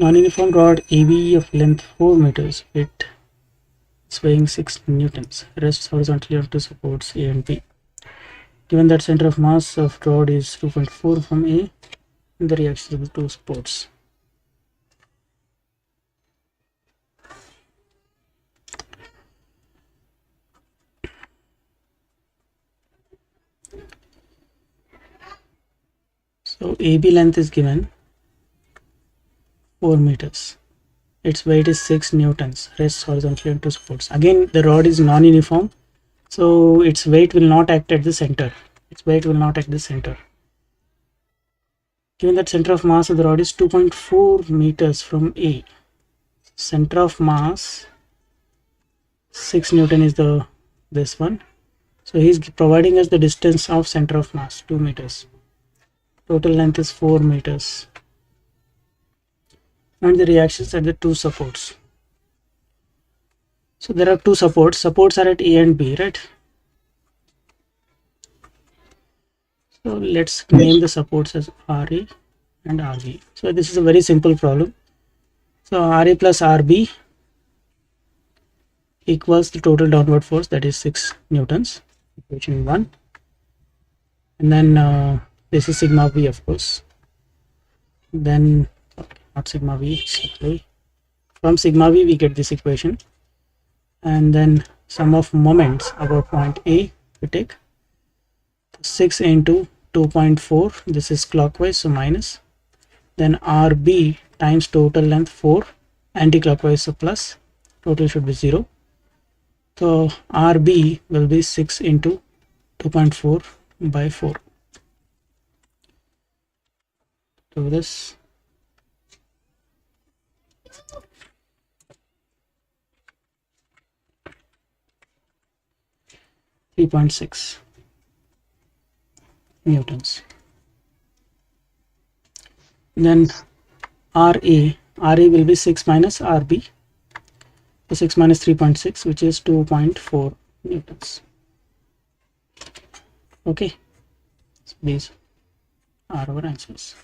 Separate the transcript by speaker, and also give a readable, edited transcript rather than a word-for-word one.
Speaker 1: Non-uniform rod AB of length 4 meters, it is weighing 6 newtons, rests horizontally onto supports A and B. Given that center of mass of rod is 2.4 from A, and the reaction of the two supports. So AB length is given 4 meters. Its weight is 6 newtons, rests horizontally on two supports. Again, the rod is non-uniform, so its weight will not act at the center. Its weight will not act at the center. Given that center of mass of the rod is 2.4 meters from A, center of mass 6 Newton is this one. So he is providing us the distance of center of mass 2 meters. Total length is 4 meters. And the reactions at the two supports. So there are two supports. Supports are at A and B, right? So let's name the supports as RA and RB. So this is a very simple problem. So RA plus RB equals the total downward force, that is 6 newtons, equation 1. And then this is sigma V, of course. Then not sigma V, simply from sigma V we get this equation, and then sum of moments about point A we take 6 into 2.4, this is clockwise, so minus, then RB times total length 4, anti-clockwise, so plus, total should be 0. So RB will be 6 into 2.4 by 4. So this 3.6 newtons. Then RA will be 6 minus RB. So 6 minus 3.6, which is 2.4 newtons. Okay, so these are our answers.